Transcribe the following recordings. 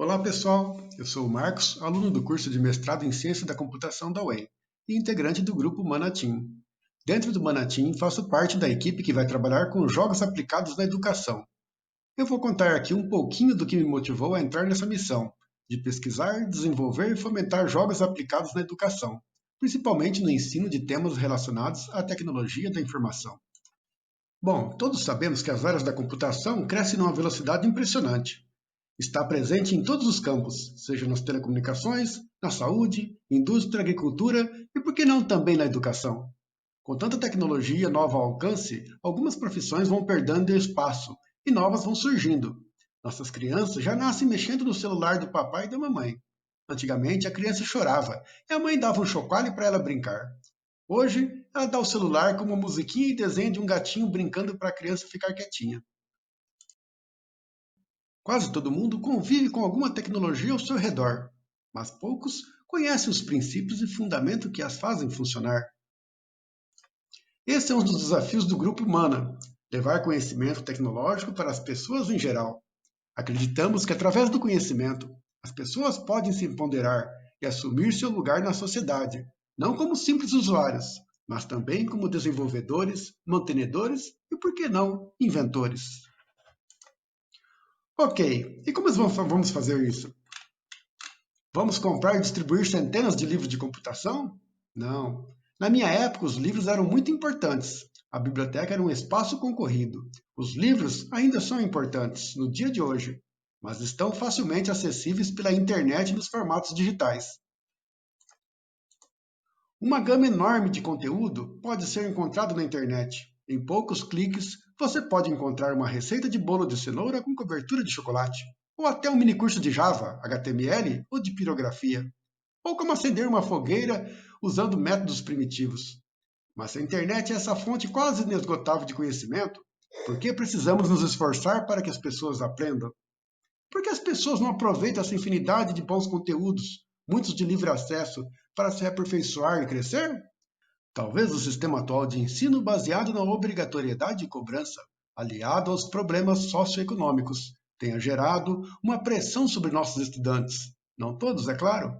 Olá pessoal, eu sou o Marcos, aluno do curso de mestrado em Ciência da Computação da UEM e integrante do grupo Manatim. Dentro do Manatim, faço parte da equipe que vai trabalhar com jogos aplicados na educação. Eu vou contar aqui um pouquinho do que me motivou a entrar nessa missão, de pesquisar, desenvolver e fomentar jogos aplicados na educação, principalmente no ensino de temas relacionados à tecnologia da informação. Bom, todos sabemos que as áreas da computação crescem numa velocidade impressionante. Está presente em todos os campos, seja nas telecomunicações, na saúde, indústria, agricultura e, por que não, também na educação. Com tanta tecnologia nova ao alcance, algumas profissões vão perdendo espaço e novas vão surgindo. Nossas crianças já nascem mexendo no celular do papai e da mamãe. Antigamente, a criança chorava e a mãe dava um chocalho para ela brincar. Hoje, ela dá o celular com uma musiquinha e desenho de um gatinho brincando para a criança ficar quietinha. Quase todo mundo convive com alguma tecnologia ao seu redor, mas poucos conhecem os princípios e fundamentos que as fazem funcionar. Esse é um dos desafios do Grupo Mana, levar conhecimento tecnológico para as pessoas em geral. Acreditamos que através do conhecimento, as pessoas podem se empoderar e assumir seu lugar na sociedade, não como simples usuários, mas também como desenvolvedores, mantenedores e, por que não, inventores. Ok, e como vamos fazer isso? Vamos comprar e distribuir centenas de livros de computação? Não. Na minha época, os livros eram muito importantes. A biblioteca era um espaço concorrido. Os livros ainda são importantes no dia de hoje, mas estão facilmente acessíveis pela internet nos formatos digitais. Uma gama enorme de conteúdo pode ser encontrado na internet. Em poucos cliques, você pode encontrar uma receita de bolo de cenoura com cobertura de chocolate, ou até um minicurso de Java, HTML ou de pirografia, ou como acender uma fogueira usando métodos primitivos. Mas se a internet é essa fonte quase inesgotável de conhecimento, por que precisamos nos esforçar para que as pessoas aprendam? Por que as pessoas não aproveitam essa infinidade de bons conteúdos, muitos de livre acesso, para se aperfeiçoar e crescer? Talvez o sistema atual de ensino baseado na obrigatoriedade de cobrança, aliado aos problemas socioeconômicos, tenha gerado uma pressão sobre nossos estudantes. Não todos, é claro,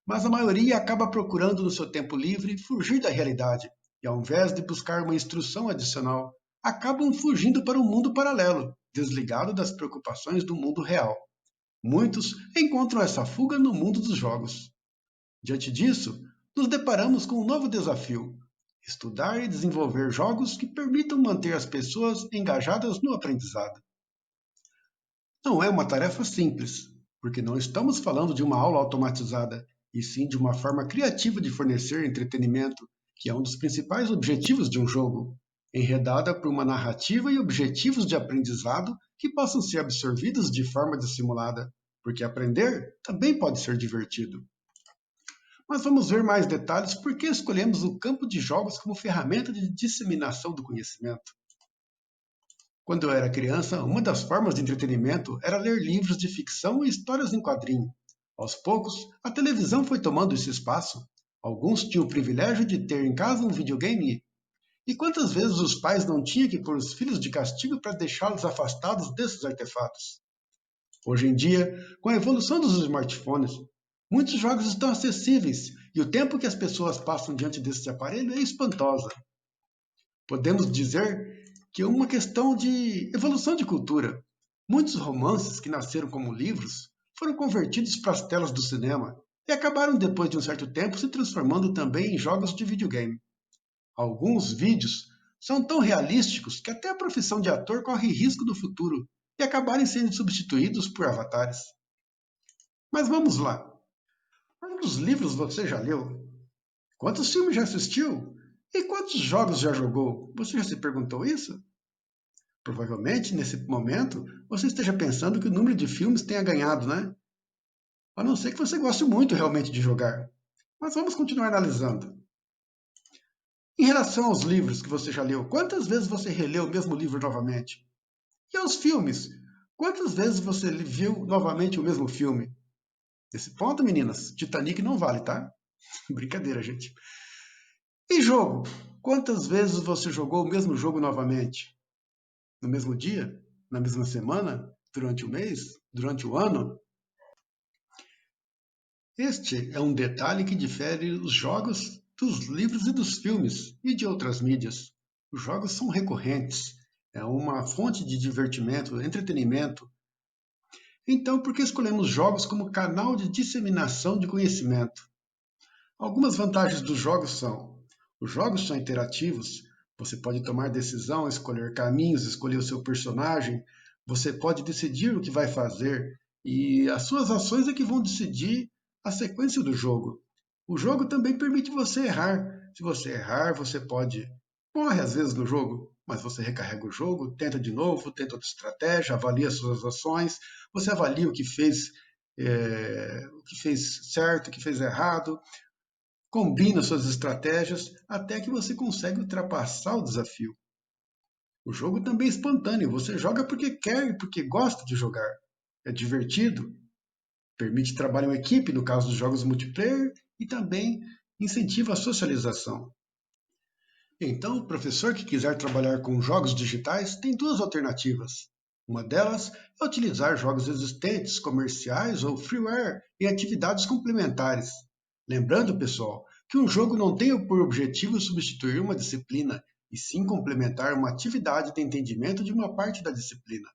mas a maioria acaba procurando no seu tempo livre fugir da realidade e, ao invés de buscar uma instrução adicional, acabam fugindo para um mundo paralelo, desligado das preocupações do mundo real. Muitos encontram essa fuga no mundo dos jogos. Diante disso, nos deparamos com um novo desafio: estudar e desenvolver jogos que permitam manter as pessoas engajadas no aprendizado. Não é uma tarefa simples, porque não estamos falando de uma aula automatizada, e sim de uma forma criativa de fornecer entretenimento, que é um dos principais objetivos de um jogo, enredada por uma narrativa e objetivos de aprendizado que possam ser absorvidos de forma dissimulada, porque aprender também pode ser divertido. Mas vamos ver mais detalhes por que escolhemos o campo de jogos como ferramenta de disseminação do conhecimento. Quando eu era criança, uma das formas de entretenimento era ler livros de ficção e histórias em quadrinho. Aos poucos, a televisão foi tomando esse espaço. Alguns tinham o privilégio de ter em casa um videogame. E quantas vezes os pais não tinham que pôr os filhos de castigo para deixá-los afastados desses artefatos? Hoje em dia, com a evolução dos smartphones, muitos jogos estão acessíveis e o tempo que as pessoas passam diante desse aparelho é espantosa. Podemos dizer que é uma questão de evolução de cultura. Muitos romances que nasceram como livros foram convertidos para as telas do cinema e acabaram, depois de um certo tempo, se transformando também em jogos de videogame. Alguns vídeos são tão realísticos que até a profissão de ator corre risco no futuro e acabarem sendo substituídos por avatares. Mas vamos lá. Quantos livros você já leu? Quantos filmes já assistiu? E quantos jogos já jogou? Você já se perguntou isso? Provavelmente, nesse momento, você esteja pensando que o número de filmes tenha ganhado, né? A não ser que você goste muito realmente de jogar. Mas vamos continuar analisando. Em relação aos livros que você já leu, quantas vezes você releu o mesmo livro novamente? E aos filmes? Quantas vezes você viu novamente o mesmo filme? Nesse ponto, meninas, Titanic não vale, tá? Brincadeira, gente. E jogo? Quantas vezes você jogou o mesmo jogo novamente? No mesmo dia? Na mesma semana? Durante o mês? Durante o ano? Este é um detalhe que difere os jogos dos livros e dos filmes e de outras mídias. Os jogos são recorrentes, é uma fonte de divertimento, entretenimento. Então, por que escolhemos jogos como canal de disseminação de conhecimento? Algumas vantagens dos jogos são: os jogos são interativos, você pode tomar decisão, escolher caminhos, escolher o seu personagem, você pode decidir o que vai fazer e as suas ações é que vão decidir a sequência do jogo. O jogo também permite você errar. Se você errar, você pode morre às vezes no jogo, mas você recarrega o jogo, tenta de novo, tenta outra estratégia, avalia as suas ações, você avalia o que fez certo, o que fez errado, combina suas estratégias até que você consegue ultrapassar o desafio. O jogo também é espontâneo, você joga porque quer e porque gosta de jogar. É divertido, permite trabalho em equipe, no caso dos jogos multiplayer, e também incentiva a socialização. Então, o professor que quiser trabalhar com jogos digitais tem duas alternativas. Uma delas é utilizar jogos existentes, comerciais ou freeware em atividades complementares. Lembrando, pessoal, que um jogo não tem por objetivo substituir uma disciplina, e sim complementar uma atividade de entendimento de uma parte da disciplina.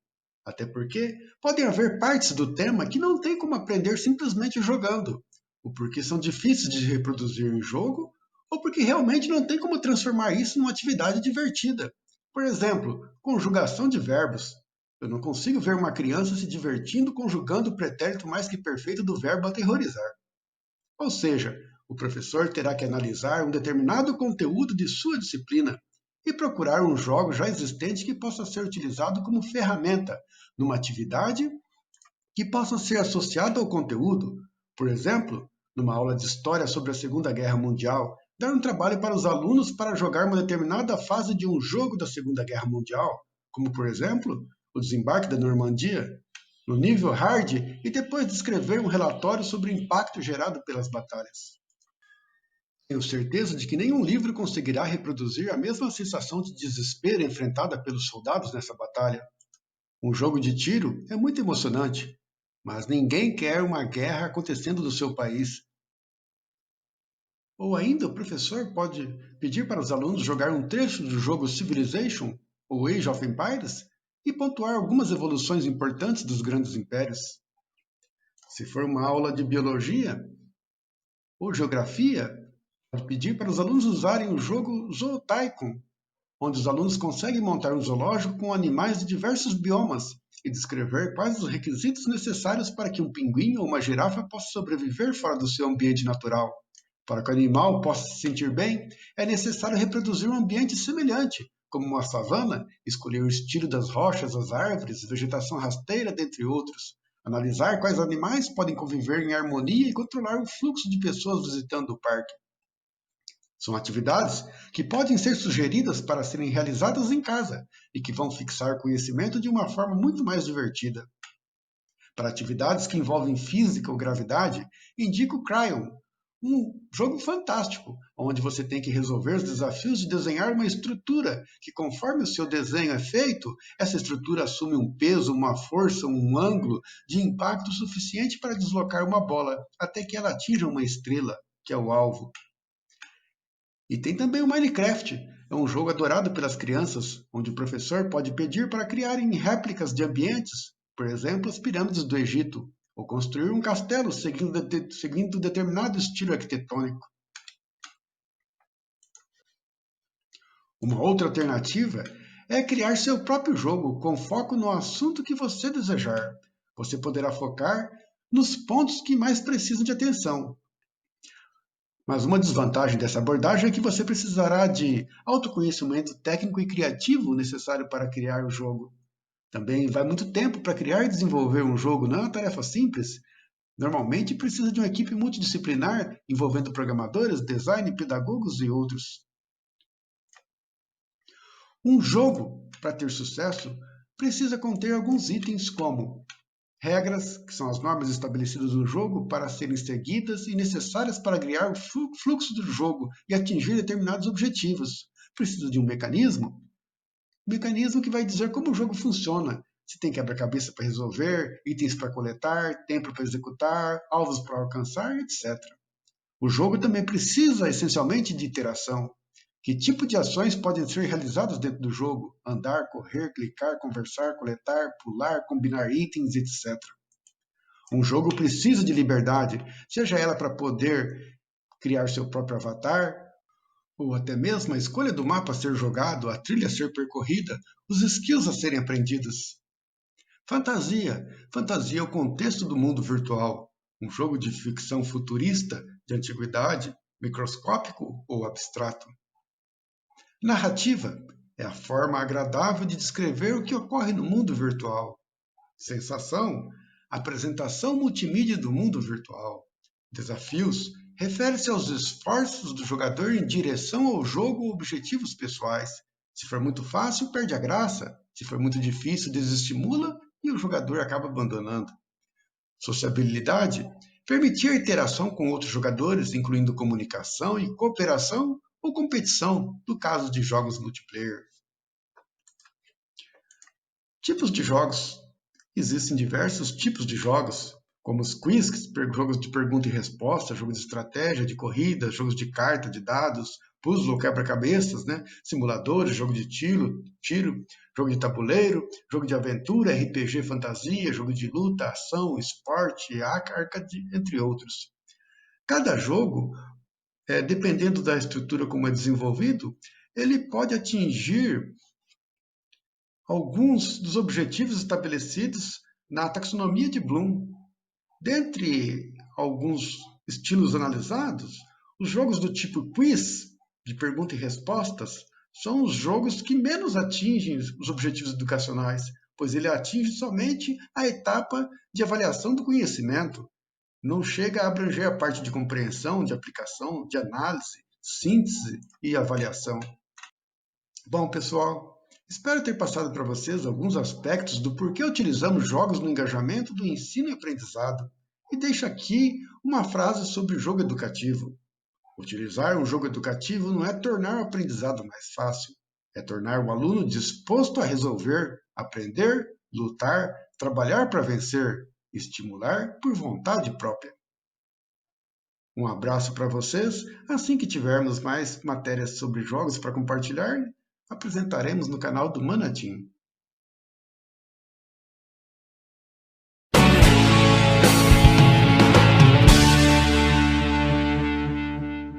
Até porque podem haver partes do tema que não tem como aprender simplesmente jogando, ou porque são difíceis de reproduzir em jogo, ou porque realmente não tem como transformar isso numa atividade divertida. Por exemplo, conjugação de verbos. Eu não consigo ver uma criança se divertindo conjugando o pretérito mais que perfeito do verbo aterrorizar. Ou seja, o professor terá que analisar um determinado conteúdo de sua disciplina e procurar um jogo já existente que possa ser utilizado como ferramenta numa atividade que possa ser associada ao conteúdo. Por exemplo, numa aula de história sobre a Segunda Guerra Mundial, dar um trabalho para os alunos para jogar uma determinada fase de um jogo da Segunda Guerra Mundial, como por exemplo, o desembarque da Normandia, no nível hard, e depois descrever um relatório sobre o impacto gerado pelas batalhas. Tenho certeza de que nenhum livro conseguirá reproduzir a mesma sensação de desespero enfrentada pelos soldados nessa batalha. Um jogo de tiro é muito emocionante, mas ninguém quer uma guerra acontecendo no seu país. Ou ainda, o professor pode pedir para os alunos jogar um trecho do jogo Civilization ou Age of Empires e pontuar algumas evoluções importantes dos grandes impérios. Se for uma aula de biologia ou geografia, pode pedir para os alunos usarem o jogo Zootycoon, onde os alunos conseguem montar um zoológico com animais de diversos biomas e descrever quais os requisitos necessários para que um pinguim ou uma girafa possa sobreviver fora do seu ambiente natural. Para que o animal possa se sentir bem, é necessário reproduzir um ambiente semelhante, como uma savana, escolher o estilo das rochas, as árvores, vegetação rasteira, dentre outros. Analisar quais animais podem conviver em harmonia e controlar o fluxo de pessoas visitando o parque. São atividades que podem ser sugeridas para serem realizadas em casa e que vão fixar conhecimento de uma forma muito mais divertida. Para atividades que envolvem física ou gravidade, indico o Cryon, um jogo fantástico, onde você tem que resolver os desafios de desenhar uma estrutura que, conforme o seu desenho é feito, essa estrutura assume um peso, uma força, um ângulo de impacto suficiente para deslocar uma bola até que ela atinja uma estrela, que é o alvo. E tem também o Minecraft, é um jogo adorado pelas crianças, onde o professor pode pedir para criarem réplicas de ambientes, por exemplo, as pirâmides do Egito, ou construir um castelo seguindo determinado estilo arquitetônico. Uma outra alternativa é criar seu próprio jogo com foco no assunto que você desejar. Você poderá focar nos pontos que mais precisam de atenção. Mas uma desvantagem dessa abordagem é que você precisará de autoconhecimento técnico e criativo necessário para criar o jogo. Também vai muito tempo para criar e desenvolver um jogo, não é uma tarefa simples. Normalmente precisa de uma equipe multidisciplinar envolvendo programadores, design, pedagogos e outros. Um jogo, para ter sucesso, precisa conter alguns itens como regras, que são as normas estabelecidas no jogo para serem seguidas e necessárias para criar o fluxo do jogo e atingir determinados objetivos. Precisa de um mecanismo que vai dizer como o jogo funciona, se tem quebra-cabeça para resolver, itens para coletar, tempo para executar, alvos para alcançar, etc. O jogo também precisa essencialmente de interação. Que tipo de ações podem ser realizadas dentro do jogo? Andar, correr, clicar, conversar, coletar, pular, combinar itens, etc. Um jogo precisa de liberdade, seja ela para poder criar seu próprio avatar, ou até mesmo a escolha do mapa a ser jogado, a trilha a ser percorrida, os skills a serem aprendidos. Fantasia. Fantasia é o contexto do mundo virtual. Um jogo de ficção futurista, de antiguidade, microscópico ou abstrato. Narrativa é a forma agradável de descrever o que ocorre no mundo virtual. Sensação, apresentação multimídia do mundo virtual. Desafios, refere-se aos esforços do jogador em direção ao jogo ou objetivos pessoais. Se for muito fácil, perde a graça. Se for muito difícil, desestimula e o jogador acaba abandonando. Sociabilidade, permitir a interação com outros jogadores, incluindo comunicação e cooperação ou competição, no caso de jogos multiplayer. Tipos de jogos. Existem diversos tipos de jogos, como os quiz, jogos de pergunta e resposta, jogos de estratégia, de corrida, jogos de carta, de dados, puzzle, quebra-cabeças, simuladores, jogo de tiro, jogo de tabuleiro, jogo de aventura, RPG, fantasia, jogo de luta, ação, esporte, arcade, entre outros. Cada jogo, dependendo da estrutura como é desenvolvido, ele pode atingir alguns dos objetivos estabelecidos na taxonomia de Bloom. Dentre alguns estilos analisados, os jogos do tipo quiz, de pergunta e respostas, são os jogos que menos atingem os objetivos educacionais, pois ele atinge somente a etapa de avaliação do conhecimento. Não chega a abranger a parte de compreensão, de aplicação, de análise, síntese e avaliação. Bom, pessoal, espero ter passado para vocês alguns aspectos do porquê utilizamos jogos no engajamento do ensino e aprendizado. E deixo aqui uma frase sobre o jogo educativo. Utilizar um jogo educativo não é tornar o aprendizado mais fácil, é tornar o aluno disposto a resolver, aprender, lutar, trabalhar para vencer, estimular por vontade própria. Um abraço para vocês. Assim que tivermos mais matérias sobre jogos para compartilhar, apresentaremos no canal do Manatim.